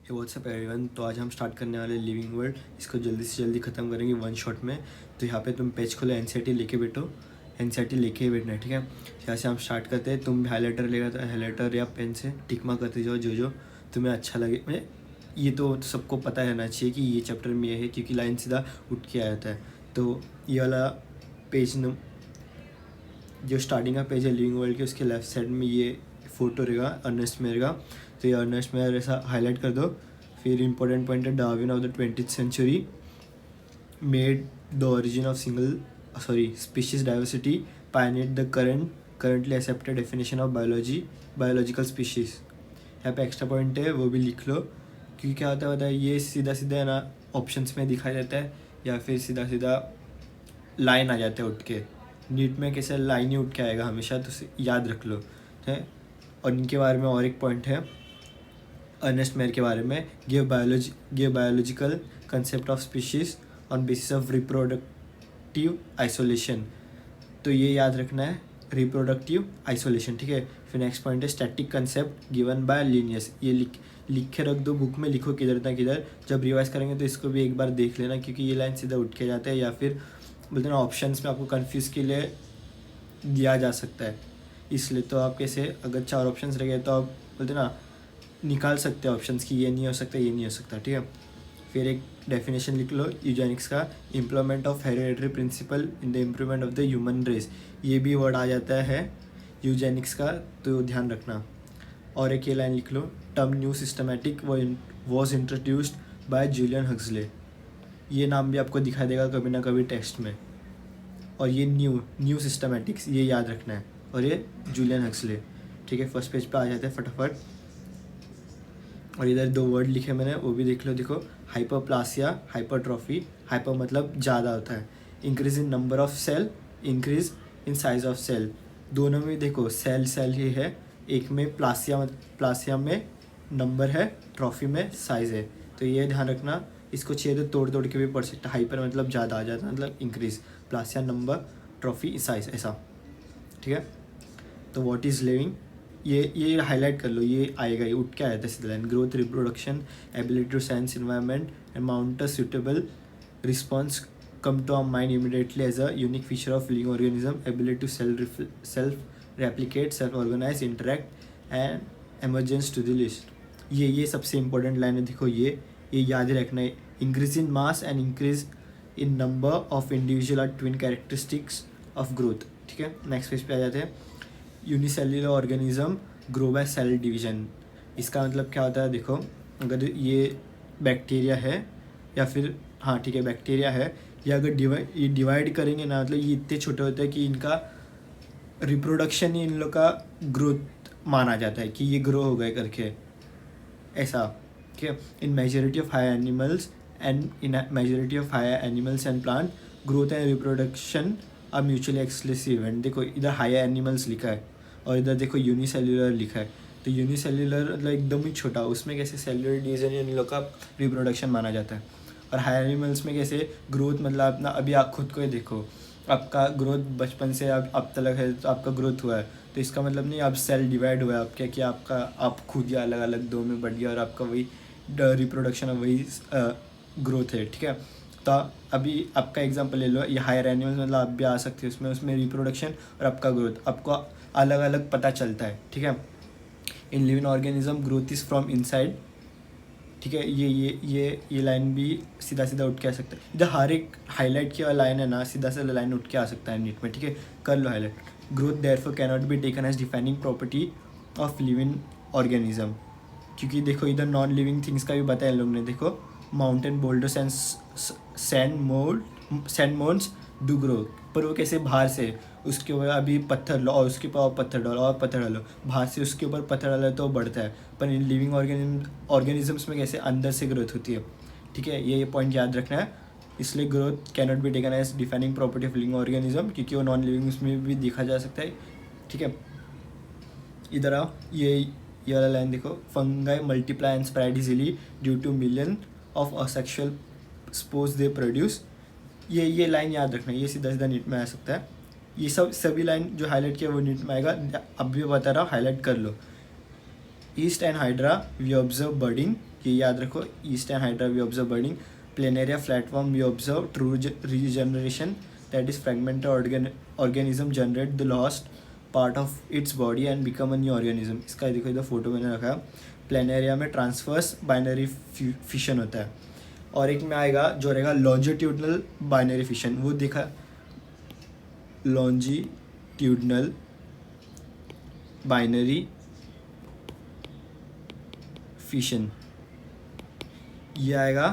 ये WhatsApp everyone. तो आज हम स्टार्ट करने वाले लिविंग वर्ल्ड, इसको जल्दी से जल्दी ख़त्म करेंगे वन शॉट में। तो यहाँ पे तुम पेज खोलो, एनसीईआरटी लेके बैठो, एनसीईआरटी लेके ही बैठना है, ठीक है। यहाँ से हम स्टार्ट करते हैं। तुम हाईलाइटर लेगा तो हाईलाइटर या पेन से टिक मार्क करते जाओ जो जो तुम्हें अच्छा लगे। मतलब ये तो सबको पता रहना चाहिए कि ये चैप्टर में ये है, क्योंकि लाइन सीधा उठ के आ जाता है। तो ये वाला पेज जो स्टार्टिंग का पेज है लिविंग वर्ल्ड के, उसके लेफ्ट साइड में ये फ़ोटो रहेगा अर्नेस्ट मेयर का। तो ये अर्नेस्ट मेयर ऐसा हाईलाइट कर दो। फिर इंपॉर्टेंट पॉइंट है, Darwin of the 20th century made the origin of species diversity, pioneered the currently accepted definition of biological species. यहाँ पे एक्स्ट्रा पॉइंट है, वो भी लिख लो, क्योंकि क्या होता है ये सीधा सीधा है ना ऑप्शंस में दिखाई देता है, या फिर सीधा सीधा लाइन आ जाता है उठ के। नीट में कैसे लाइन ही उठ के आएगा हमेशा, तो उसे याद रख लो है। और इनके बारे में और एक पॉइंट है अर्नेस्ट मेयर के बारे में, give biological concept of species on basis of reproductive isolation. तो ये याद रखना है, रिप्रोडक्टिव आइसोलेशन, ठीक है। फिर नेक्स्ट पॉइंट है static concept given by Linnaeus. ये लिख के रख दो बुक में, लिखो किधर ना किधर। जब रिवाइज करेंगे तो इसको भी एक बार देख लेना, क्योंकि ये लाइन सीधा उठ के जाता है, या फिर बोलते ना ऑप्शंस में आपको कंफ्यूज के लिए दिया जा सकता है। इसलिए तो आप कैसे, अगर 4 ऑप्शंस रह गए तो आप बोलते ना निकाल सकते हैं ऑप्शंस की, ये नहीं हो सकता, ये नहीं हो सकता, ठीक है। फिर एक डेफिनेशन लिख लो यूजेनिक्स का, implement of hereditary principle in the improvement of the human race. ये भी वर्ड आ जाता है यूजेनिक्स का, तो ध्यान रखना। और एक ये लाइन लिख लो, term new systematic was introduced by Julian Huxley. ये नाम भी आपको दिखाई देगा कभी ना कभी टेक्स्ट में। और ये न्यू सिस्टमैटिक्स ये याद रखना है, और ये जूलियन हक्सले, ठीक है। फर्स्ट पेज पे आ जाते हैं फटाफट। और इधर 2 वर्ड लिखे मैंने, वो भी देख लो। देखो, हाइपरप्लासिया, हाइपरट्रॉफी। हाइपर मतलब ज़्यादा होता है, increase in number of cell, increase in size of cell. दोनों में देखो सेल ही है, एक में प्लासिया में नंबर है, ट्रॉफी में साइज है। तो ये ध्यान रखना, इसको चाहिए तो तोड़ तोड़ के भी पढ़ सकता। हाइपर मतलब ज़्यादा आ जाता है, मतलब इंक्रीज, प्लासिया नंबर, ट्रॉफी साइज, ऐसा, ठीक है। तो व्हाट इज़ लिविंग, ये हाईलाइट कर लो, ये आएगा, ये उठ के आया था सीधा line. Growth, reproduction, ability to sense environment and mount a suitable response come to our mind immediately as a unique feature of living organism, ability to self replicate, self organize, interact and emergence to the list। ये सबसे important line है, देखो ये याद ही रखना है। Increase in mass and increase in number of individual are twin characteristics of growth, ठीक है। नेक्स्ट पेज पे आ जाते हैं। Unicellular organism grow by cell division. इसका मतलब क्या होता है, देखो अगर ये बैक्टीरिया है, या फिर हाँ ठीक है बैक्टीरिया है, ये अगर डिवाइड करेंगे ना, मतलब ये इतने छोटे होते हैं कि इनका रिप्रोडक्शन ही इन लोग का ग्रोथ माना जाता है, कि ये ग्रो हो गए करके, ऐसा, ठीक है। In majority of higher animals and plant growth and reproduction are mutually exclusive event. देखो इधर हायर एनिमल्स लिखा है, और इधर देखो यूनिसेल्युलर लिखा है। तो यूनिसेल्युलर मतलब एकदम ही छोटा, उसमें कैसे सेल्युलर डिवीजन इन लोग का रिप्रोडक्शन माना जाता है। और हायर एनिमल्स में कैसे ग्रोथ, मतलब अपना अभी आप खुद को ही देखो, आपका ग्रोथ बचपन से अब तक है, तो आपका ग्रोथ हुआ है, तो इसका मतलब नहीं आप सेल डिवाइड हुआ है आपका, कि आप खुद ही अलग अलग 2 में बढ़ गया, और आपका वही रिप्रोडक्शन और वही ग्रोथ है, ठीक है। तो अभी आपका एग्जांपल ले लो, ये हायर एनिमल्स मतलब आप भी आ सकते हो उसमें रिप्रोडक्शन और आपका ग्रोथ आपको अलग अलग पता चलता है, ठीक है। In living organism growth is from inside, ठीक है। ये लाइन भी सीधा सीधा उठ के आ सकता है। इधर हर एक हाईलाइट किया लाइन है ना, सीधा सीधा लाइन उठ के आ सकता है नीट में, ठीक है। कर लो highlight. Growth therefore can not be taken as defining property of living organism, क्योंकि देखो इधर नॉन लिविंग थिंग्स का भी बताया इन लोग ने। देखो mountain boulders and sand mounds do grow, पर वो कैसे बाहर से उसके ऊपर अभी पत्थर लो, और उसके ऊपर पत्थर डालो, और पत्थर डालो, बाहर से उसके ऊपर पत्थर डालो तो बढ़ता है। पर इन लिविंग ऑर्गेनिजम्स में कैसे अंदर से ग्रोथ होती है, ठीक है। ये पॉइंट याद रखना है। इसलिए growth can not be taken as defining property of living organism, क्योंकि वो नॉन लिविंग उसमें भी देखा जा सकता है, ठीक है। इधर आओ, ये वाला लाइन देखो, fungi multiply and spread easily due two million of asexual spores they produce. ये लाइन याद रखना, ये सीधा सीधा नीट में आ सकता है। ये सभी लाइन जो हाईलाइट किया वो नीट में आएगा। अब भी बता रहा हूँ, हाईलाइट कर लो। Yeast and hydra we observe budding, ये याद रखो. Yeast and hydra we observe budding. Planaria flatworm we observe true regeneration, that is fragmented organism generate the lost part of its body and become a new organism. इसका देखो इधर photo मैंने रखा है. Planaria में ट्रांसवर्स बाइनरी फिशन होता है, और एक में आएगा जो रहेगा लॉन्जिट्यूडनल बाइनरी फिशन. वो देखा लॉन्जिट्यूडनल बाइनरी फिशन, ये आएगा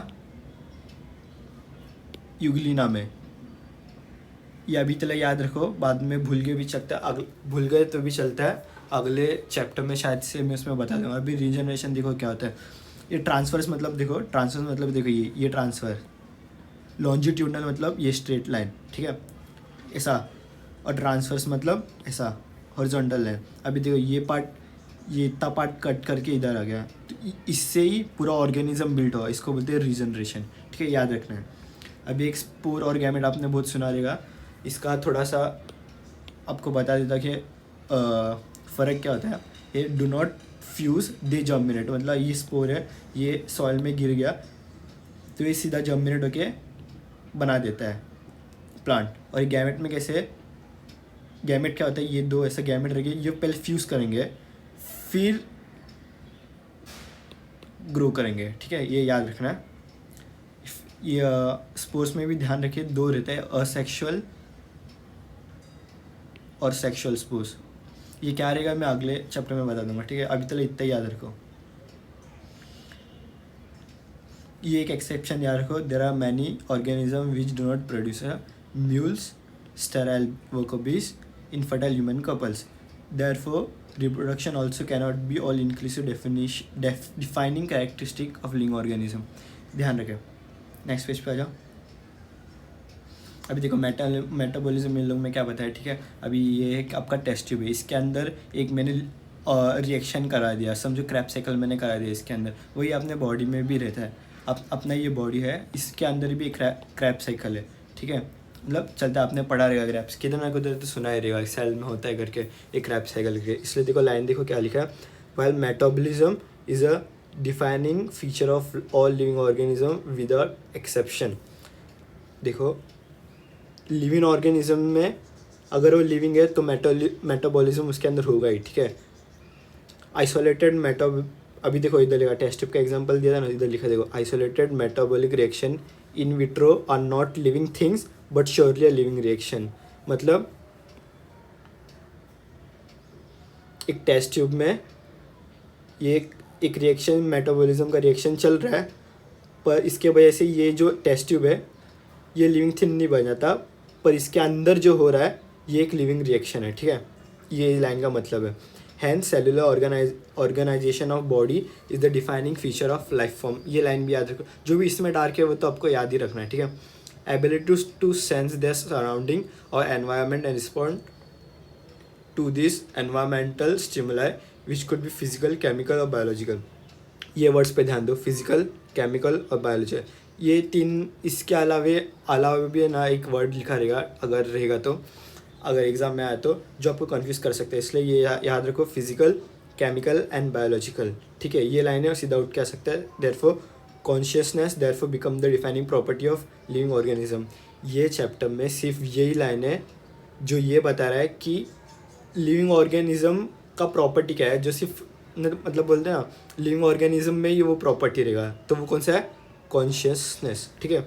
यूग्लिना में. ये अभी तक याद रखो, बाद में भूल गए भी चलता है, भूल गए तो भी चलता है. अगले चैप्टर में शायद से मैं उसमें बता दूंगा. अभी रीजनरेशन देखो क्या होता है. ये ट्रांसफर्स मतलब देखो, ट्रांसफर्स मतलब देखो ये ट्रांसफ़र. लॉन्जिट्यूडनल मतलब ये स्ट्रेट लाइन, ठीक है, ऐसा. और ट्रांसफर्स मतलब ऐसा हॉरिजॉन्टल लाइन. अभी देखो ये पार्ट, ये इतना पार्ट कट करके इधर आ गया, तो इससे ही पूरा ऑर्गेनिज्म बिल्ट हुआ. इसको बोलते हैं रीजनरेशन, ठीक है, याद रखना है. अभी एक स्पोर और गैमेट आपने बहुत सुना रहेगा. इसका थोड़ा सा आपको बता देता कि फ़र्क क्या होता है. ये do not fuse they germinate, मतलब ये स्पोर है, ये सॉइल में गिर गया तो ये सीधा जर्मिनेट होके बना देता है प्लांट. और ये गैमेट में कैसे, गैमेट क्या होता है, ये दो ऐसे गैमेट रहेंगे, ये पहले फ्यूज़ करेंगे फिर ग्रो करेंगे, ठीक है, ये याद रखना है. ये स्पोर्ट्स में भी ध्यान रखिए, दो रहता है, असेक्सुअल और सेक्सुअल स्पोर्स. ये क्या रहेगा मैं अगले चैप्टर में बता दूंगा, ठीक है. अभी तक इतना याद रखो. ये एक एक्सेप्शन याद रखो. There are many organism which do not produce mules, sterile worker bees, infertile human couples. Therefore, reproduction also cannot be all inclusive defining characteristic of living organism. ध्यान रखें. नेक्स्ट पेज पे आ जाओ. अभी देखो मेटाबॉलिज्म इन लोग में क्या बताया, ठीक है. अभी ये एक आपका टेस्ट ट्यूब है, इसके अंदर एक मैंने रिएक्शन करा दिया, समझो क्रैप साइकिल मैंने करा दिया इसके अंदर. वही अपने बॉडी में भी रहता है. अब अपना ये बॉडी है, इसके अंदर भी एक क्रैप साइकिल है, ठीक है. मतलब चलता है, आपने पढ़ा रहेगा क्रैप्स, किधर ना किधर तो सुना ही रहेगा, सेल में होता है करके एक क्रैप साइकिल के. इसलिए देखो लाइन देखो क्या लिखा है. While metabolism is a defining feature of all living organism without exception. देखो लिविंग ऑर्गेनिज्म में अगर वो लिविंग है तो मेटाबॉलिज्म उसके अंदर होगा ही, ठीक है. आइसोलेटेड अभी देखो इधर लिखा, टेस्ट ट्यूब का एग्जांपल दिया था ना, इधर लिखा देखो, isolated metabolic reaction in vitro are not living things but surely a living reaction. मतलब एक टेस्ट ट्यूब में ये एक रिएक्शन, मेटाबॉलिज्म का रिएक्शन चल रहा है, पर इसके वजह से ये जो टेस्ट ट्यूब है ये लिविंग थिंग नहीं बन जाता, पर इसके अंदर जो हो रहा है ये एक लिविंग रिएक्शन है, ठीक है. ये लाइन का मतलब है. Hence cellular organisation of body is the defining feature of life form. ये लाइन भी याद रखो. जो भी इसमें डार्क है वो तो आपको याद ही रखना है, ठीक है. Ability to sense their surrounding और environment and respond to this environmental stimuli which could be physical, chemical और बायोलॉजिकल. ये वर्ड्स पे ध्यान दो, फिजिकल, केमिकल और बायोलॉजिकल. ये तीन, इसके अलावा भी ना एक वर्ड लिखा रहेगा, अगर रहेगा तो, अगर एग्ज़ाम में आया तो, जो आपको कंफ्यूज कर सकते हैं. इसलिए ये याद रखो, फिजिकल, केमिकल एंड बायोलॉजिकल, ठीक है. ये लाइन है, सीधा उठ के आ सकता है. Therefore consciousness therefore become the defining property of living organism. ये चैप्टर में सिर्फ यही लाइन है जो ये बता रहा है कि लिविंग ऑर्गेनिज्म का प्रॉपर्टी क्या है, जो सिर्फ मतलब बोलते हैं ना लिविंग ऑर्गेनिज्म में ये वो प्रॉपर्टी रहेगा, तो वो कौन सा है, कॉन्शियसनेस, ठीक है.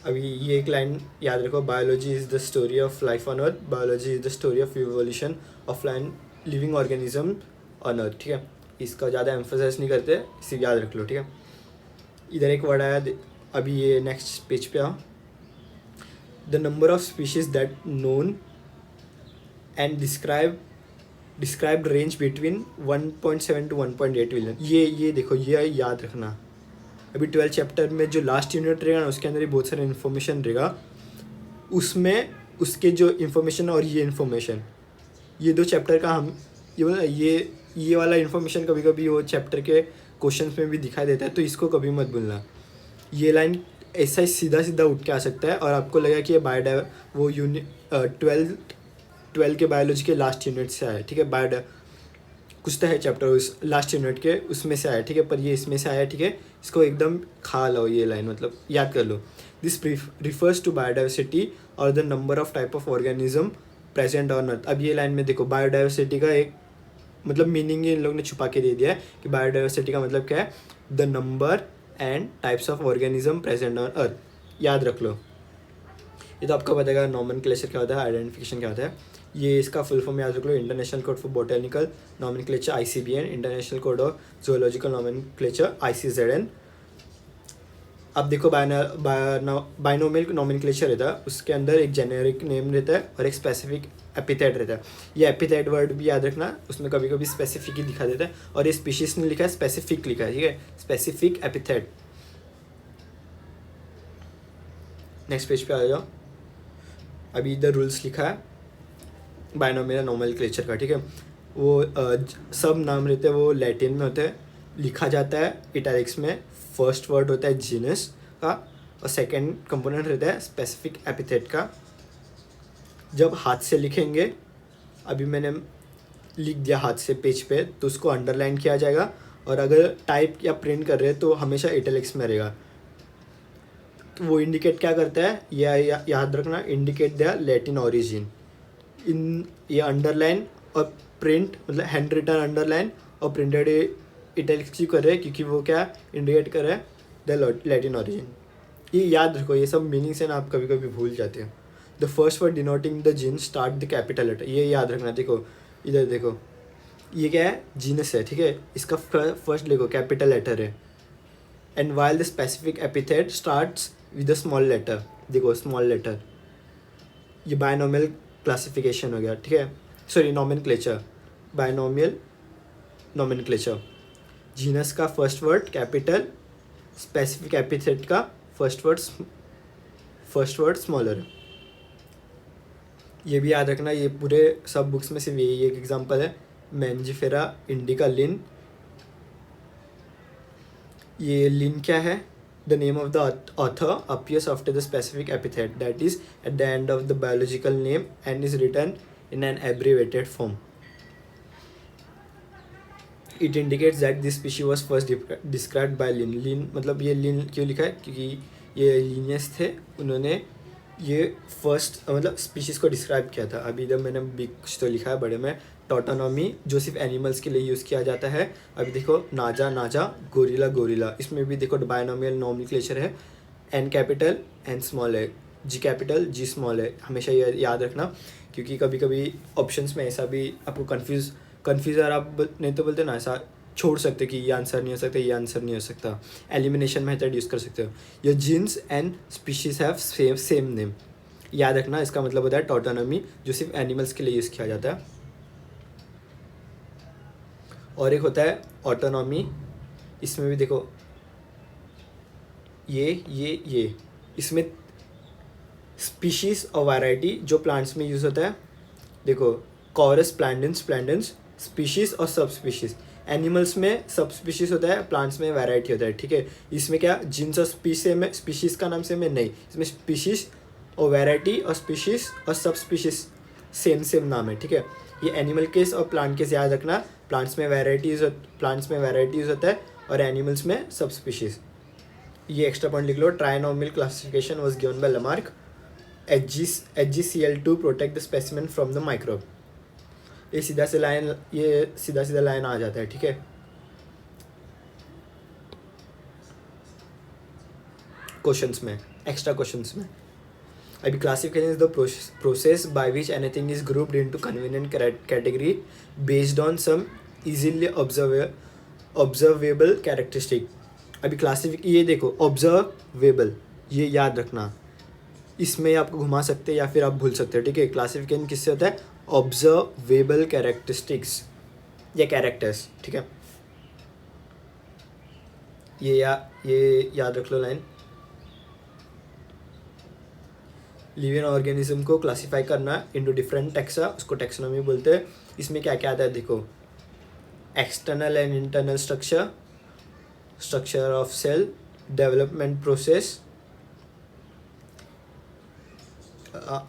अभी ये एक लाइन याद रखो, biology is the story of life on earth, biology is the story of evolution of living organism on earth, ठीक है. इसका ज़्यादा एम्फोसाइज नहीं करते, इसे याद रख लो, ठीक है. इधर एक वर्ड आया, अभी ये नेक्स्ट पेज पे आओ. The number of species that known and described range between 1.7 to 1.8 billion. ये देखो, ये याद रखना. अभी 12 चैप्टर में जो लास्ट यूनिट रहेगा ना, उसके अंदर ही बहुत सारे इन्फॉर्मेशन रहेगा. उसमें उसके जो इन्फॉर्मेशन और ये इन्फॉर्मेशन, ये दो चैप्टर का हम ये वाला इन्फॉर्मेशन कभी कभी वो चैप्टर के क्वेश्चंस में भी दिखाई देता है, तो इसको कभी मत भूलना. ये लाइन ऐसा ही सीधा उठ के आ सकता है और आपको लगा कि ये वो यूनिट 12 के बायोलॉजी के लास्ट यूनिट से आया, ठीक है. कुछ तो है चैप्टर उस लास्ट यूनिट के उसमें से आया, ठीक है, पर ये इसमें से आया, ठीक है, इसको एकदम खा लो ये लाइन, मतलब याद कर लो। दिस रिफर्स टू बायोडाइवर्सिटी और the number of type of organism present on earth. अब ये लाइन में देखो बायोडाइवर्सिटी का एक मतलब मीनिंग इन लोग ने छुपा के दे दिया है कि बायोडाइवर्सिटी का मतलब क्या है, the number and types of organism present on earth, याद रख लो। ये तो आपको बताएगा नॉमेनक्लेचर क्या होता है, आइडेंटिफिकेशन क्या होता है। ये इसका फुल फॉर्म याद रख लो, international code for botanical nomenclature ICBN, international code of zoological nomenclature ICZN। अब देखो बाइनोमियल नॉमेनक्लेचर रहता है, उसके अंदर एक जेनेरिक नेम रहता है और एक स्पेसिफिक एपिथेट रहता है। ये एपिथेट वर्ड भी याद रखना, उसमें कभी कभी स्पेसिफिक ही दिखा देता है, और ये स्पीशीज ने लिखा है स्पेसिफिक लिखा है, ठीक है, स्पेसिफिक एपिथेट। नेक्स्ट पेज पे आ जाओ। अभी इधर रूल्स लिखा है बाइनोमियल नॉमेनक्लेचर का, ठीक है। वो सब नाम रहते हैं वो लैटिन में होते हैं, लिखा जाता है इटैलिक्स में। फर्स्ट वर्ड होता है जीनस का और सेकंड कंपोनेंट रहता है स्पेसिफिक एपिथेट का। जब हाथ से लिखेंगे, अभी मैंने लिख दिया हाथ से पेज पे, तो उसको अंडरलाइन किया जाएगा, और अगर टाइप या प्रिंट कर रहे हैं तो हमेशा इटैलिक्स में रहेगा। तो वो इंडिकेट क्या करता है, याद रखना, इंडिकेट द लैटिन ओरिजिन। इन ये अंडरलाइन और प्रिंट मतलब हैंड रिटन अंडरलाइन और प्रिंटेड इटैलिक्स क्यों कर रहे हैं, क्योंकि वो क्या इंडिकेट कर रहा है द लैटिन ओरिजिन। ये याद रखो, ये सब मीनिंग से ना आप कभी कभी भूल जाते हो। The first word denoting the gene start the capital letter, ये याद रखना। देखो इधर देखो, ये क्या है, जीनस है, ठीक है, इसका फर्स्ट देखो कैपिटल लेटर है। And while the specific epithet starts with a small letter, देखो स्मॉल लेटर। ये बायनोमियल क्लासिफिकेशन हो गया, ठीक है, sorry nomenclature, binomial nomenclature. Genus का first word capital, specific epithet का फर्स्ट वर्ड स्मॉलर। ये भी याद रखना, ये पूरे सब बुक्स में सिर्फ यही एक एग्जांपल है, मैंजिफेरा इंडिका लिन। ये लिन क्या है, the name of the author appears after the specific epithet, that is at the end of the biological name and is written in an abbreviated form. It indicates that this species was first described by Lin. Lin मतलब ये लिन क्यों लिखा है, क्योंकि ये Linnaeus थे, उन्होंने ये फर्स्ट मतलब स्पीशीज़ को डिस्क्राइब किया था। अभी इधर मैंने भी कुछ तो लिखा है बड़े में, टॉटोनॉमी, जो सिर्फ एनिमल्स के लिए यूज़ किया जाता है। अभी देखो नाजा, गोरिला, इसमें भी देखो बायनोमियल नॉमेनक्लेचर है, एन कैपिटल एन स्मॉल है, जी कैपिटल जी स्मॉल है। हमेशा ये याद रखना, क्योंकि कभी कभी ऑप्शंस में ऐसा भी आपको कन्फ्यूज़र आप नहीं तो बोलते ना, ऐसा छोड़ सकते कि ये आंसर नहीं हो सकता, ये आंसर नहीं हो सकता, एलिमिनेशन मेथड यूज़ कर सकते हो। ये genes and species have same name, याद रखना, इसका मतलब होता है टॉटोनॉमी, जो सिर्फ एनिमल्स के लिए यूज़ किया जाता है। और एक होता है ऑटोनॉमी, इसमें भी देखो ये इसमें स्पीशीज और वैरायटी जो प्लांट्स में यूज़ होता है। देखो कॉरस प्लैंडेंस स्पीशीज और सब स्पीशीज। एनिमल्स में सब स्पीशीज होता है, प्लांट्स में वैरायटी होता है, ठीक है। इसमें क्या जीन्स और स्पीशीज का नाम सेम है नहीं, इसमें स्पीशीज और वैरायटी और स्पीशीज और सब स्पीशीज सेम नाम है, ठीक है। ये एनिमल केस और प्लांट केस याद रखना, प्लांट्स में वैराइटीज़ होता है और एनिमल्स में सब स्पीशीज। ये एक्स्ट्रा पॉइंट लिख लो, trinomial classification was given by Lamarck, HgCl2 protect the specimen from the microbe. ये सीधा सीधा लाइन आ जाता है, ठीक है। क्वेश्चंस में, एक्स्ट्रा क्वेश्चंस में अभी classification is the process by which anything is grouped into convenient category based on some easily observable characteristic. अभी ये देखो ऑब्जर्वेबल, ये याद रखना, इसमें आपको घुमा सकते हैं या फिर आप भूल सकते हैं, ठीक है। क्लासिफिकेशन किससे होता है, ऑब्जर्वेबल कैरेक्टरिस्टिक्स या कैरेक्टर्स, ठीक है। ये याद रख लो लाइन। लिविंग ऑर्गेनिज्म को क्लासिफाई करना इनटू डिफरेंट टैक्सा, उसको टैक्सोनॉमी बोलते हैं। इसमें क्या क्या आता है देखो, external and internal structure of cell, development process,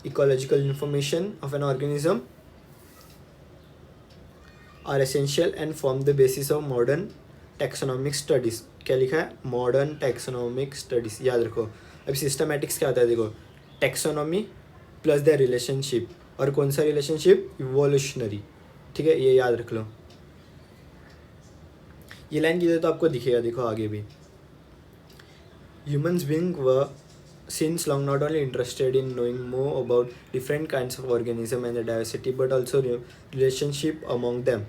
ecological information of an organism, are essential and form the basis of modern taxonomic studies. क्या लिखा है? मॉडर्न टेक्सोनॉमिक स्टडीज़, याद रखो। अभी सिस्टमैटिक्स क्या होता है? देखो, टेक्सोनॉमी प्लस द रिलेशनशिप, और कौन सा रिलेशनशिप? इवोल्यूशनरी, ठीक है, ये याद रख लो। ये लाइन की तो आपको दिखेगा, देखो आगे भी। Humans being were since long not only interested in knowing more about different kinds of organism and the diversity but also relationship among them।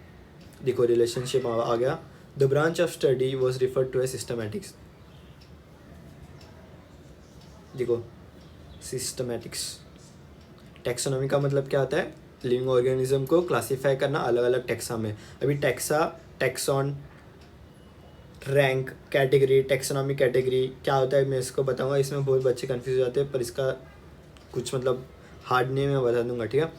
देखो relationship आ गया। The branch of study was referred to as systematics। देखो systematics, taxonomy का मतलब क्या होता है? Living organism को classify करना अलग अलग टैक्सा में। अभी taxa, taxon, rank, category, taxonomy category क्या होता है मैं इसको बताऊंगा। इसमें बहुत बच्चे कंफ्यूज हो जाते हैं, पर इसका कुछ मतलब हार्ड नहीं मैं बता दूंगा, ठीक है।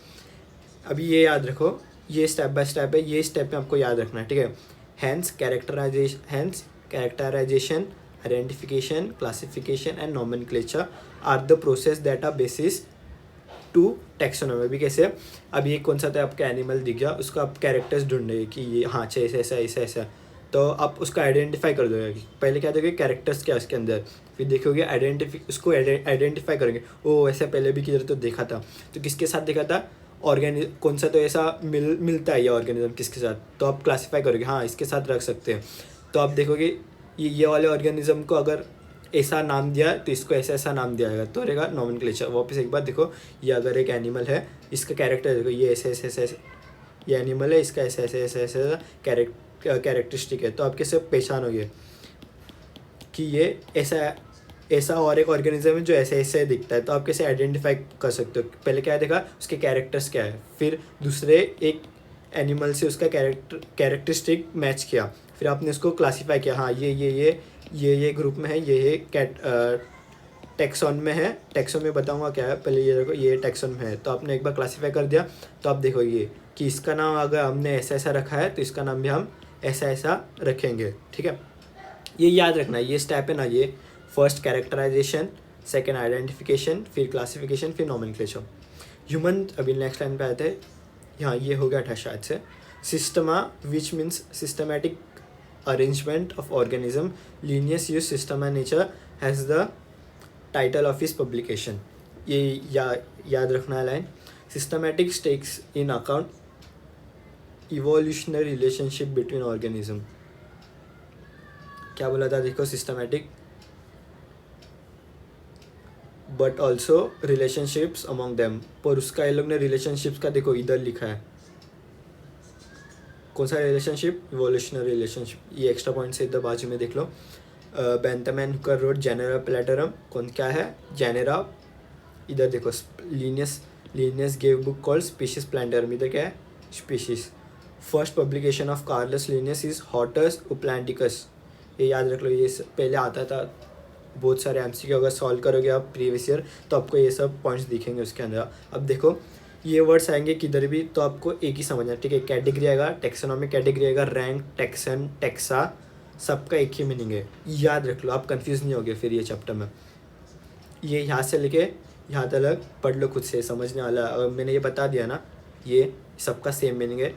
अभी ये याद रखो, ये स्टेप बाय स्टेप है, ये स्टेप में आपको याद रखना है, ठीक है। Hence characterization, identification, classification and nomenclature are the process that are basis to taxonomy. भी कैसे? अब ये कौन सा था आपका एनिमल दिख गया, उसको आप कैरेक्टर्स ढूंढे कि ये हाँ अच्छा ऐसा ऐसा ऐसा ऐसा, तो आप उसको आइडेंटिफाई कर दोगे। पहले क्या देखोगे? कैरेक्टर्स क्या उसके अंदर, फिर देखोगे उसको आइडेंटिफाई करेंगे। ओ ऐसा पहले भी किधर तो देखा था, तो किसके साथ देखा था? कौन सा तो ऐसा मिलता है ये ऑर्गेनिज्म किसके साथ, तो आप क्लासीफाई करोगे, हाँ इसके साथ रख सकते हैं। तो आप देखोगे ये वाले ऑर्गेनिज्म को अगर ऐसा नाम दिया तो इसको ऐसा ऐसा नाम दिया जाएगा, तो रहेगा नॉमेनक्लेचर। वापस एक बार देखो, ये अगर एक एनिमल है, इसका कैरेक्टर देखो, ये ऐसे ऐसे ऐसे, ये एनिमल है, इसका ऐसे ऐसे ऐसे ऐसे कैरेक्टरिस्टिक है, तो आप कैसे पहचानोगे कि ये ऐसा और एक ऑर्गेनिज्म है जो ऐसे ऐसे दिखता है, तो आप कैसे आइडेंटिफाई कर सकते हो? पहले क्या देखा, उसके कैरेक्टर्स क्या है, फिर दूसरे एक एनिमल से उसका कैरेक्टरिस्टिक मैच किया, फिर आपने उसको क्लासीफाई किया, हाँ ये ग्रुप में है, ये टैक्सॉन में है। टैक्सॉन में बताऊंगा क्या है, पहले ये देखो, ये टैक्सॉन में है, तो आपने एक बार क्लासीफाई कर दिया, तो आप देखो ये कि इसका नाम अगर हमने ऐसा ऐसा रखा है तो इसका नाम भी हम ऐसा ऐसा रखेंगे, ठीक है। ये याद रखना, ये स्टेप है ना, ये फर्स्ट कैरेक्टराइजेशन, सेकंड आइडेंटिफिकेशन, फिर क्लासिफिकेशन, फिर नॉमेनक्लेचर। ह्यूमन, अभी नेक्स्ट लाइन पे आते हैं, यहाँ ये हो गया था शायद से। Systema which means systematic arrangement of organism, Linnaeus use Systema Naturae has the title of his publication. ये याद रखना है line. Systematics takes in account evolutionary relationship between organism. क्या बोला था देखो, systematic but also relationships among them, पर उसका ये लोग ने रिलेशनशिप्स का देखो इधर लिखा है, कौन सा रिलेशनशिप? Evolutionary relationship. ये एक्स्ट्रा पॉइंट से इधर बाजू में देख लो। Bentham Hooker wrote genera plantarum, कौन क्या है? जेनेरा। इधर देखो Linnaeus gave book called species plantarum, इधर क्या है? Species. First publication of Carolus Linnaeus is Hortus Uplandicus. ये याद रख लो, ये पहले आता था, बहुत सारे एमसीक्यू अगर सॉल्व करोगे आप प्रीवियस ईयर तो आपको ये सब पॉइंट्स दिखेंगे उसके अंदर। अब देखो ये वर्ड्स आएंगे किधर भी तो आपको एक ही समझना, ठीक है। कैटेगरी आएगा, टेक्सोनॉमिक कैटेगरी आएगा, रैंक, टेक्सन, टेक्सा, सबका एक ही मीनिंग है, याद रख लो, आप कंफ्यूज नहीं होगे फिर ये चैप्टर में। ये यहाँ से लेके यहाँ तक पढ़ लो, खुद से समझने वाला। अगर मैंने ये बता दिया ना, ये सबका सेम मीनिंग है,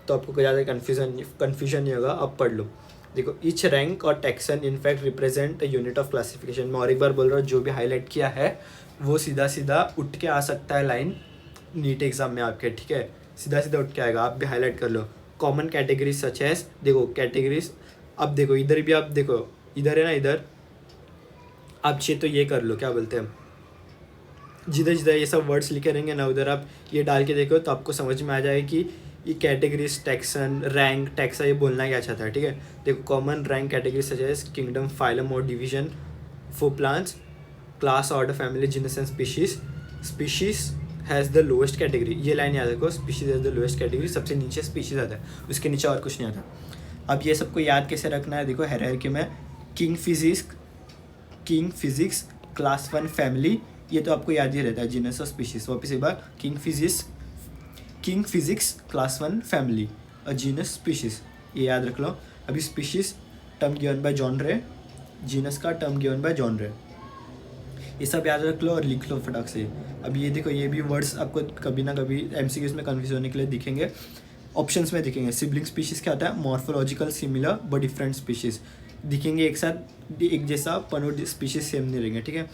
तो आपको कोई ज़्यादा कन्फ्यूजन नहीं होगा, अब पढ़ लो। देखो, ईच रैंक और taxon in fact represent a unit of classification. मैं और एक बार बोल रहा हूँ, जो भी हाईलाइट किया है वो सीधा सीधा उठ के आ सकता है लाइन नीट एग्जाम में आपके, ठीक है, सीधा सीधा उठ के आएगा, आप भी हाईलाइट कर लो। कॉमन कैटेगरीज सच एज, देखो कैटेगरीज, अब देखो इधर भी, आप देखो इधर है ना, इधर आप चाहिए तो ये कर लो, क्या बोलते हैं, जिधर जिधर ये सब वर्ड्स लिखे रहेंगे ना, उधर आप ये डाल के देखो तो आपको समझ में आ जाएगा कि ये कैटेगरीज, टेक्सन, रैंक, टेक्सा, ये बोलना क्या चाहता है, ठीक है। देखो, common rank categories such as kingdom, phylum और division for plants, class, order, family, genus and species. Species has the lowest category, ये लाइन याद रखो, species has the lowest category, सबसे नीचे स्पीशीज आता है, उसके नीचे और कुछ नहीं आता। अब ये सबको याद कैसे रखना है, देखो हायरार्की में किंग फिजिक्स, क्लास 1 फैमिली, ये तो आपको याद ही रहता है, जीनस और स्पीशीज। वापस एक बार, किंग फिजिक्स, क्लास 1 फैमिली, और जीनस स्पीशीज, ये याद रख लो। अभी species term given by genre, genus का टर्म गिवन बाय जॉनरे, ये सब याद रख लो और लिख लो फटाक से। अब ये देखो, ये भी वर्ड्स आपको कभी ना कभी एमसीक्यूज में कन्फ्यूज होने के लिए दिखेंगे। ऑप्शंस में दिखेंगे। सिबलिंग स्पीशीज़ क्या होता है, morphological similar but different species दिखेंगे एक साथ एक जैसा, पर स्पीशीज सेम नहीं रहेंगे, ठीक है।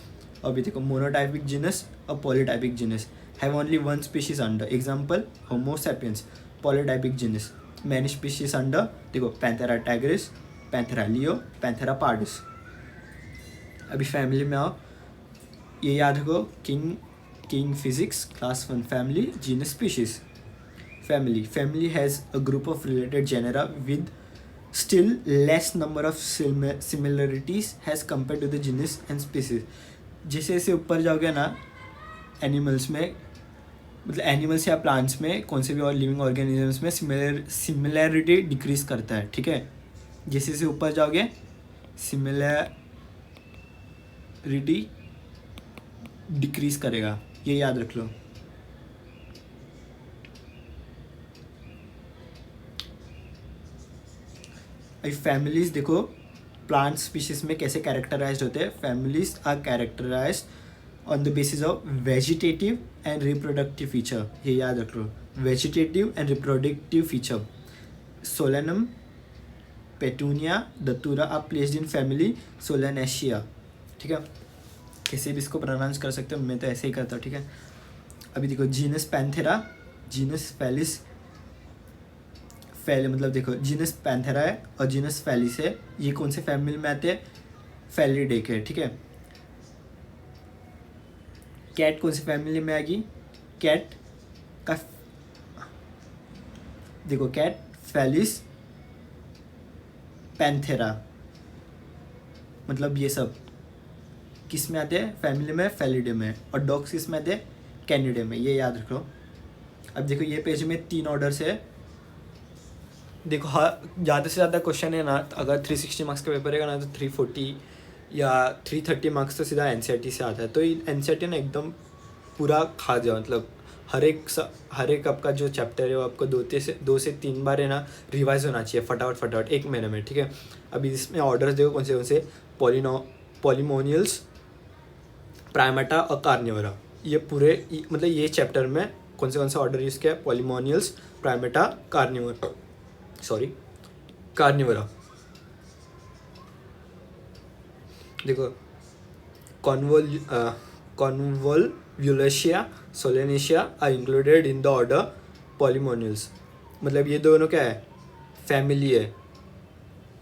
अभी देखो मोनोटाइपिक जीनस और polytypic genus have only one species under, example Homo sapiens. Polytypic genus many species under, देखो Panthera tigris, Panthera leo, Panthera pardus. अभी फैमिली में आओ, ये याद रखो, king physics class 1 family genus species. Family has a group of related genera with still less number of similarities as compared to the genus and species। जैसे जैसे ऊपर जाओगे ना एनिमल्स में, मतलब एनिमल्स या प्लांट्स में, कौन से भी और लिविंग ऑर्गेनिजम्स में सिमिलैरिटी डिक्रीज करता है, ठीक है। जैसे जैसे ऊपर जाओगे सिमिलैरिटी डिक्रीज करेगा, ये याद रख लो। अभी फैमिलीज देखो प्लांट स्पीशीज में कैसे कैरेक्टराइज्ड होते हैं। Families are characterized on the basis of vegetative and reproductive feature, ये याद रख लो, vegetative and reproductive feature. Solanum, Petunia, Datura are placed in family Solanaceae, ठीक है। कैसे भी इसको प्रोनाउंस कर सकते हो, मैं तो ऐसे ही करता हूँ, ठीक है। अभी देखो जीनस पैंथेरा, जीनस फैलिस, मतलब देखो जीनस पैंथेरा है और जीनस फैलिस है, ये कौन से फैमिली में आते हैं, फैलिडे के, ठीक है। कैट कौन सी फैमिली में आएगी, कैट का देखो कैट फैलिस पैंथेरा, मतलब ये सब किस में आते हैं, फैमिली में फैलिडे में। और डॉग्स किस में आते हैं, कैनिडे में, ये याद रखो। अब देखो ये पेज में 3 ऑर्डर्स है। देखो हाँ, ज़्यादा से ज़्यादा क्वेश्चन है ना, अगर 360 मार्क्स का पेपर रहेगा ना तो 340 या 330 मार्क्स तो सीधा एनसीईआरटी से आता है। तो एनसीईआरटी ना एकदम पूरा खा जाओ, मतलब हर एक आपका जो चैप्टर है वो आपको 2 से 3 बार है ना रिवाइज होना चाहिए फटाफट 1 महीने में, ठीक है। अभी इसमें ऑर्डर्स देखो कौन से पॉलीमोनियल्स, प्राइमेटा और कार्निवोरा। ये पूरे मतलब ये चैप्टर में कौन से ऑर्डर यूज़ किया है, पॉलीमोनियल्स, प्राइमेटा, कार्निवोरा। देखो Convolvulaceae, Solanaceae are included in the order Polemoniales. मतलब ये दोनों क्या है, फैमिली है।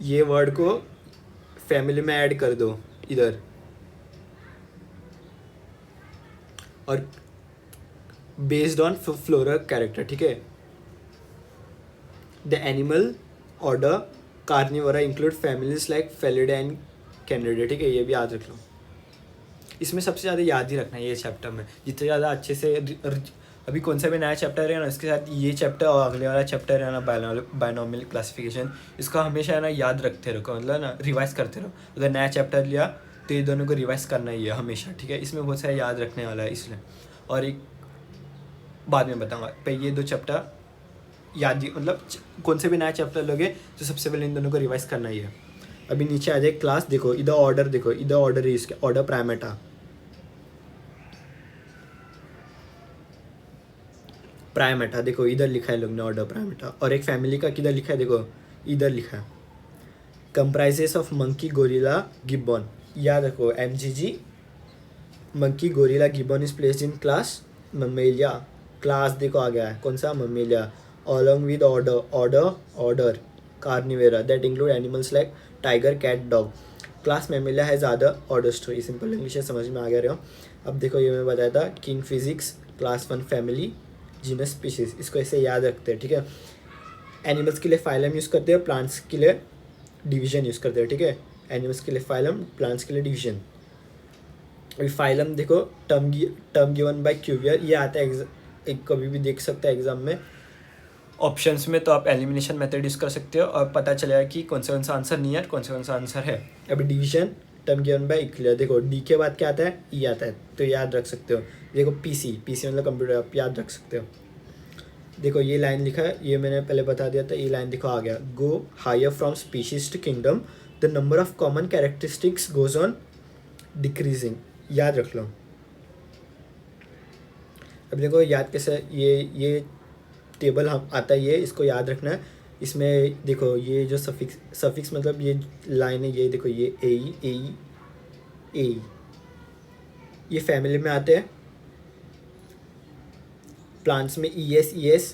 ये वर्ड को फैमिली में ऐड कर दो इधर, और बेस्ड ऑन फ्लोरल कैरेक्टर, ठीक है। The animal order Carnivora include families like Felidae and Canidae, ठीक है। ये भी याद रख लो। इसमें सबसे ज़्यादा याद ही रखना है ये चैप्टर में, जितने ज़्यादा अच्छे से अभी कौन सा भी नया चैप्टर है ना, इसके साथ ये चैप्टर और अगले वाला चैप्टर है ना बायनॉमियल क्लासिफिकेशन, इसका हमेशा है ना याद रखते रहो, मतलब ना रिवाइज करते रहो। अगर नया चैप्टर लिया तो ये दोनों को रिवाइज करना ही है हमेशा, ठीक है। इसमें बहुत सारा याद रखने वाला है इसलिए, और एक बाद में बताऊँगा। पर ये 2 चैप्टर याद ही, मतलब कौन से भी नया चैप्टर लोगे तो सबसे पहले इन दोनों को रिवाइज करना ही है। अभी नीचे आ जाए क्लास, देखो इधर ऑर्डर, देखो इधर ऑर्डर है इसके, ऑर्डर प्राइमेटा देखो इधर लिखा है लोग ने ऑर्डर प्राइमेटा। और एक फैमिली का किधर लिखा है, देखो इधर लिखा है, comprises of monkey, gorilla, Gibbon. याद रखो MGG, monkey, gorilla, Gibbon is placed in class Mammalia. Class देखो आ गया है कौन सा, Mammalia, along with order carnivora that include animals like tiger, cat, dog। Class Mammalia has other orders too. ये simple English है, समझ में आ गया रहे हो। अब देखो ये मैं बताया था, king physics class 1 family genus species, इसको ऐसे याद रखते हैं, ठीक है। एनिमल्स के लिए फाइलम यूज़ करते हैं, प्लांट्स के लिए डिवीजन यूज़ करते हैं, ठीक है। एनिमल्स के लिए फाइलम, प्लांट्स के लिए डिवीजन। अभी फाइलम देखो टर्म गिवन बाय क्यूवियर, ये आता है एक कभी भी देख सकते हैं एग्जाम में ऑप्शंस में, तो आप एलिमिनेशन मेथड यूज़ कर सकते हो और पता चलेगा कि कौन सा आंसर नहीं है, कौन सा आंसर है। अभी डिवीजन टर्म गिवन बाय इक्विलियर, देखो डी के बाद क्या आता है, ई आता है, तो याद रख सकते हो। देखो पीसी मतलब कंप्यूटर, आप याद रख सकते हो। देखो ये लाइन लिखा है, ये मैंने पहले बता दिया था, ये लाइन देखो आ गया, go higher from species to kingdom the number of common characteristics goes on decreasing, याद रख लो। अब देखो याद कैसे, ये टेबल हम आता ही है, इसको याद रखना है। इसमें देखो ये जो सफिक्स मतलब ये लाइन है, ये देखो ये ए ये फैमिली में आते हैं। प्लांट्स में ES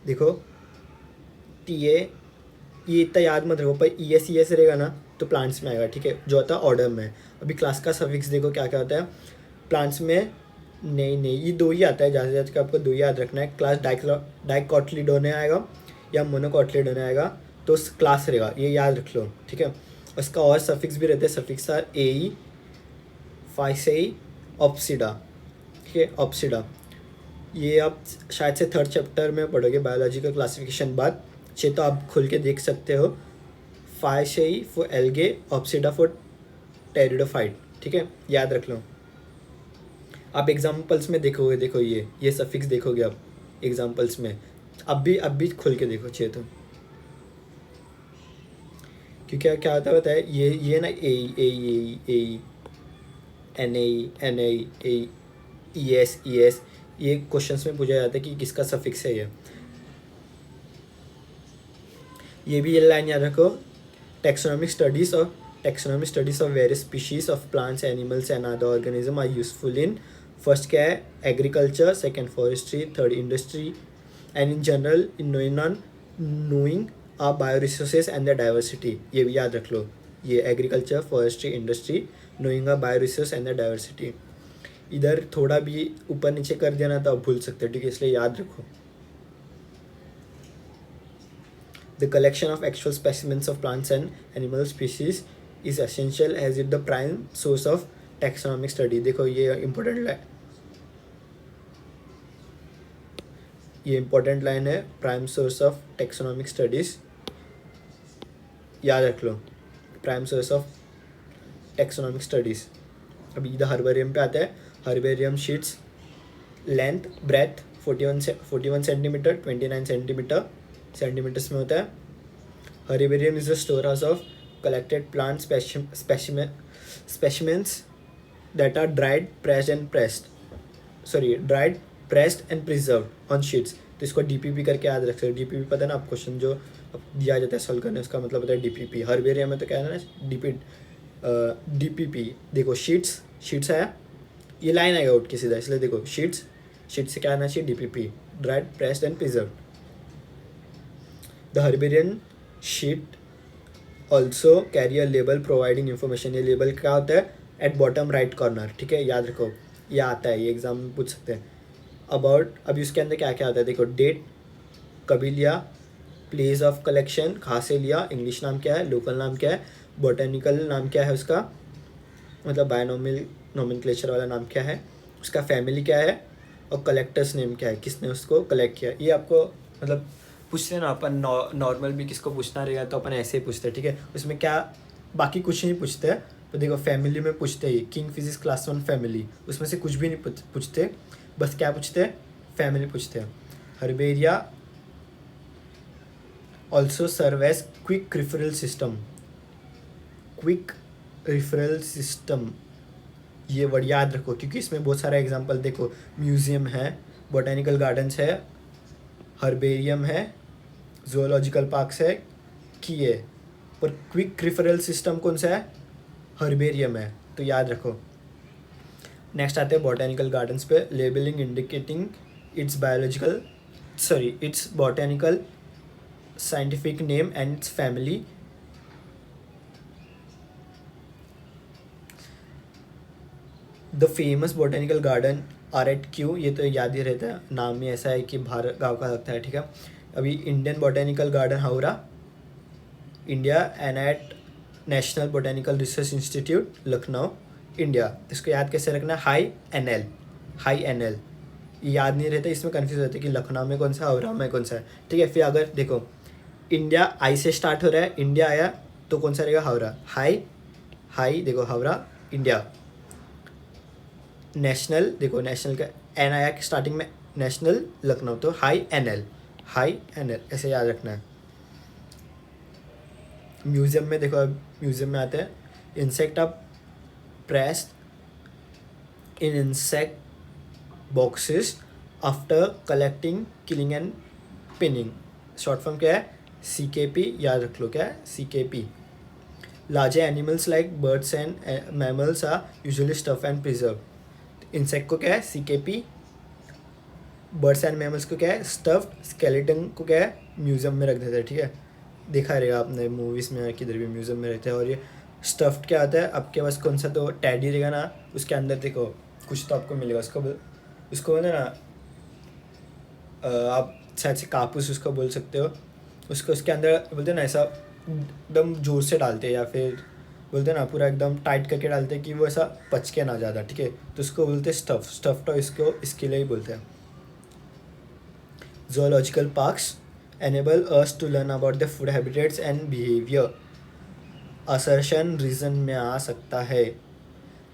देखो TA, ये इतना याद मत रखो, पर ES रहेगा ना तो प्लांट्स में आएगा, ठीक है, जो होता है ऑर्डर में। अभी क्लास का सफिक्स देखो क्या क्या होता है प्लांट्स में। नहीं ये दो ही आता है, ज़्यादा से ज़्यादा आपको दो ही याद रखना है। क्लास डाइकोटिलीडोने आएगा या मोनोकोटिलीडोने आएगा तो क्लास रहेगा, ये याद रख लो, ठीक है। उसका और सफिक्स भी रहते हैं, सफिक्स आर AE, फाइसेई, ऑप्सिडा, ठीक है, ऑप्सिडा। ये आप शायद से 3rd चैप्टर में पढ़ोगे बायोलॉजी का क्लासिफिकेशन बाद, छः तो आप खुल के देख सकते हो। Phyceae for algae, Opsida for pteridophyte, ठीक है, याद रख लो। आप एग्जाम्पल्स में देखोगे, देखो ये सफिक्स देखोगे आप एग्जाम्पल्स में, अब भी खुल के देखो चाहिए तो, क्योंकि क्या होता है बताए ये ना ए NA ES ये क्वेश्चंस में पूछा जाता है कि किसका सफिक्स है ये भी ये लाइन याद रखो। Taxonomic studies of various species of plants, animals and other organism are useful in, first क्या है agriculture, second forestry, third industry, and in general in knowing our bio resources and the diversity. ये भी याद रख लो, ये agriculture, forestry, industry, knowing our bio resource and the diversity. इधर थोड़ा भी ऊपर नीचे कर दिया ना तो आप भूल सकते हो, ठीक है, इसलिए याद रखो। The collection of actual specimens of plants and animal species is essential as it the prime source of taxonomic study। देखो ये इम्पोर्टेंट लाइन है, prime source of taxonomic studies, याद रख लो, prime source of taxonomic studies. अभी इधर herbarium पे आता है, herbarium sheets length breadth 41 centimetre 29 centimetres में होता है। Herbarium is the store house of collected plant specimens that are dried pressed and preserved on sheets. तो इसको DPP करके याद रख सकते हो। DPP पता है ना आप, क्वेश्चन जो दिया जाता है सॉल्व करने, उसका मतलब होता है DPP। हर्बेरियम में तो क्या है ना DPP। देखो शीट्स आया, ये लाइन आएगा उठ के सीधा, इसलिए देखो शीट्स से क्या आना चाहिए DPP, dried pressed and preserved. The herbarium sheet also carry a label providing information. ये लेबल क्या होता है एट बॉटम राइट कॉर्नर, ठीक है, याद रखो, ये आता है, ये एग्जाम में पूछ सकते हैं। अबाउट, अभी उसके अंदर क्या क्या आता है देखो, डेट कभी लिया, प्लेस ऑफ कलेक्शन कहाँ से लिया, इंग्लिश नाम क्या है, लोकल नाम क्या है, बॉटनिकल नाम क्या है उसका, मतलब बायनोमियल नोमेनक्लेचर वाला नाम क्या है, उसका फैमिली क्या है, और कलेक्टर्स नेम क्या है, किसने उसको कलेक्ट किया। ये आपको मतलब पूछते हैं ना अपन, नॉर्मल भी किसको पूछना रहेगा तो अपन ऐसे ही पूछते हैं, ठीक है, उसमें क्या बाकी कुछ नहीं पूछते हैं। तो देखो फैमिली में पूछते हैं, किंग फिजिक्स क्लास 1 फैमिली, उसमें से कुछ भी नहीं पूछते, बस क्या पूछते हैं, फैमिली पूछते हैं। Herbaria also serve as quick referral system. ये वर्ड याद रखो क्योंकि इसमें बहुत सारा एग्जांपल देखो, म्यूजियम है, बोटेनिकल गार्डन्स है, हर्बेरियम है, ज़ूलॉजिकल पार्क्स है, की है, पर क्विक रिफरल सिस्टम कौन सा है, हर्बेरियम है, तो याद रखो। नेक्स्ट आते हैं बोटेनिकल गार्डन्स पे, labelling indicating its botanical scientific name and its family. The famous botanical garden are at Kew, ये तो याद ही रहता है, नाम ही ऐसा है कि बाहर गाँव का लगता है, ठीक है। अभी Indian botanical garden Howrah, India, and at national botanical research institute Lucknow, India. इसको याद कैसे रखना है, हाई एन एल, ये याद नहीं रहता, इसमें कन्फ्यूज होता है कि लखनऊ में कौन सा हावड़ा में कौन सा है, ठीक है। फिर अगर देखो इंडिया आई से स्टार्ट हो रहा है, इंडिया आया तो कौन सा रहेगा, हावड़ा, हाई देखो हावड़ा इंडिया। नेशनल देखो, नेशनल का एन आया स्टार्टिंग में, नेशनल लखनऊ, तो हाई एन एल ऐसे याद रखना है। म्यूजियम में देखो, म्यूजियम में आते हैं, insect of pressed in insect boxes after collecting, killing and pinning. Short form क्या है? CKP, याद रख लो क्या है CKP। Larger animals like birds and mammals are usually stuff and preserve. Insect को क्या है? CKP। बर्ड्स एंड मैमल्स को क्या है? स्टफ्ड। स्केलेटन को क्या है? म्यूजियम में रख देते हैं, ठीक है, देखा रहेगा आपने मूवीज़ में, किधर भी म्यूजियम में रहते हैं। और ये स्टफ्ड क्या आता है? आपके पास कौन सा तो टैडी रहेगा ना, उसके अंदर देखो कुछ तो आपको मिलेगा, उसको बोलते हैं ना, आप शायद से कापूस उसको बोल सकते हो। उसको उसके अंदर बोलते हैं ना, ऐसा एकदम जोर से डालते हैं, या फिर बोलते हैं ना पूरा एकदम टाइट करके डालते हैं कि वो ऐसा पच के ना ज़्यादा, ठीक है, तो उसको बोलते हैं स्टफ तो इसको इसके लिए ही बोलते हैं। Zoological parks enable us to learn about their food habitats and behavior. Assertion reason में आ सकता है।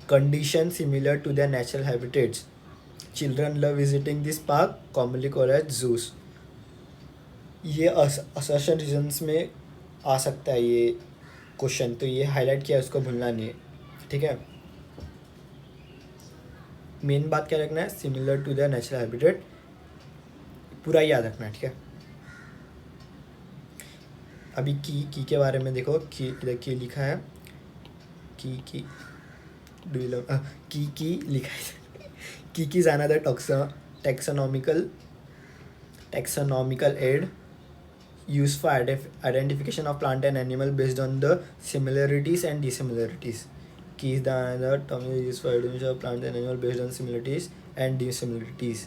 Condition similar to their natural habitats. Children love visiting this park, commonly called as zoos. ये assertion reasons में आ सकता है ये question, तो ये हाईलाइट किया, उसको भूलना नहीं है, ठीक है। मेन बात क्या रखना है? Similar to the natural habitat, पूरा याद रखना है, ठीक है। अभी की के बारे में देखो, की इधर की लिखा है, की डू यू लव की लिखा है की is another taxonomical aid used for identification of plant and animal based on the similarities and dissimilarities. Key is the another term used for identification of plant and animal based on similarities and dissimilarities.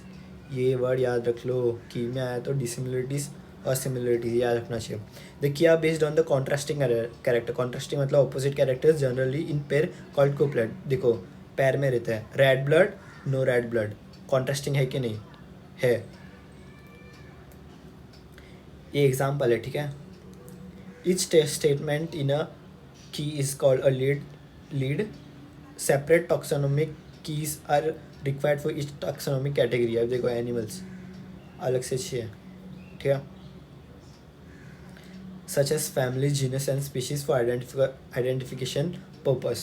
ये word याद रख लो, की में आया तो dissimilarities और similarities याद रखना चाहिए। देखिए आप based on the contrasting character, contrasting मतलब opposite characters generally in pair called couplet. देखो पैर में रहता है, red blood, no red blood, contrasting है कि नहीं है, ये एग्जाम्पल है, ठीक है। Each statement in a key is called a lead. Separate taxonomic keys are required for each taxonomic category. अब देखो एनिमल्स अलग से चाहिए, ठीक है, such as family, genus and species for identification purpose.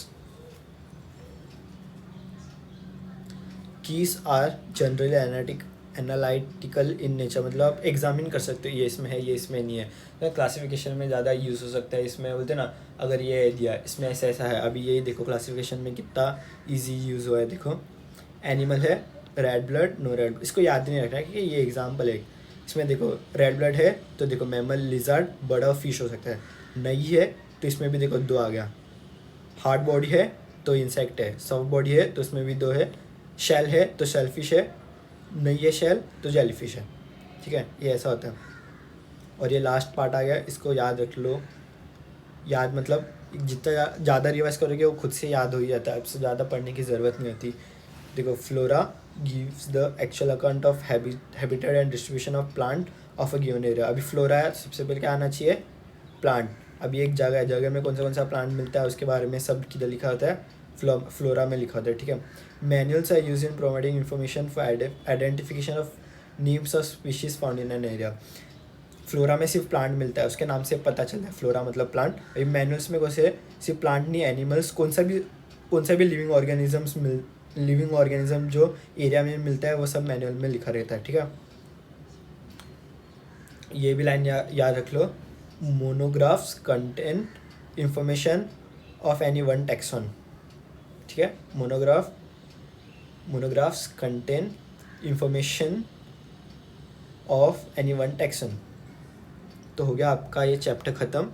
Keys are generally analytical in nature, मतलब आप examine कर सकते हो, ये इसमें है, ये इसमें नहीं है। तो क्लासिफिकेशन में ज़्यादा यूज़ हो सकता है, इसमें बोलते ना अगर ये दिया इसमें ऐसा ऐसा है। अभी यही देखो क्लासिफिकेशन में कितना इजी यूज़ हुआ है। देखो एनिमल है, रेड ब्लड, नो रेड, इसको याद नहीं रखना है कि ये एग्जाम्पल है। इसमें देखो रेड ब्लड है तो देखो मैमल, लिजर्ड, बर्ड और फिश हो सकता है। नहीं है तो इसमें भी देखो 2 आ गया। हार्ड बॉडी है तो इंसेक्ट है, सॉफ्ट बॉडी है तो इसमें भी 2 है। शेल है तो शेलफिश है, नहीं है शेल तो जेलीफिश है, ठीक है, ये ऐसा होता है। और ये लास्ट पार्ट आ गया, इसको याद रख लो। याद मतलब जितना ज़्यादा रिवाइज करोगे वो खुद से याद हो ही जाता है, आपसे ज़्यादा पढ़ने की ज़रूरत नहीं होती। देखो flora gives the actual account of habitat and distribution of plant of a given area। अभी फ्लोरा है, सबसे पहले क्या आना चाहिए? प्लांट। अभी एक जगह है, जगह में कौन सा प्लांट मिलता है उसके बारे में सब किधर लिखा होता है? फ्लोरा में लिखा होता है, ठीक है। Manuals are use in providing information for identification of names of species found in an area. Flora में सिर्फ प्लांट मिलता है, उसके नाम से पता चलता है फ्लोरा मतलब प्लांट। अभी मैनुअल्स में कैसे सिर्फ प्लांट नहीं, एनिमल्स, कौन सा भी लिविंग ऑर्गेनिज्म जो एरिया में मिलता है वो सब मैनुअल में लिखा रहता है, ठीक है। ये भी लाइन याद रख लो। Monographs contain information of any one taxon, ठीक है। Monographs contain information of any one taxon. तो हो गया आपका ये चैप्टर ख़त्म।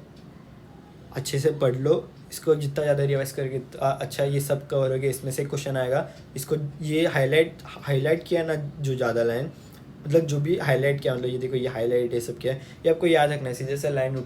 अच्छे से पढ़ लो इसको, जितना ज़्यादा रिवाइज करके अच्छा ये सब कवर हो गया। इसमें से क्वेश्चन आएगा, इसको ये हाईलाइट किया ना जो ज़्यादा लाइन, मतलब जो भी हाईलाइट किया, मतलब ये देखो ये हाईलाइट ये सब किया है, ये आपको याद रखना है। सीधे से लाइन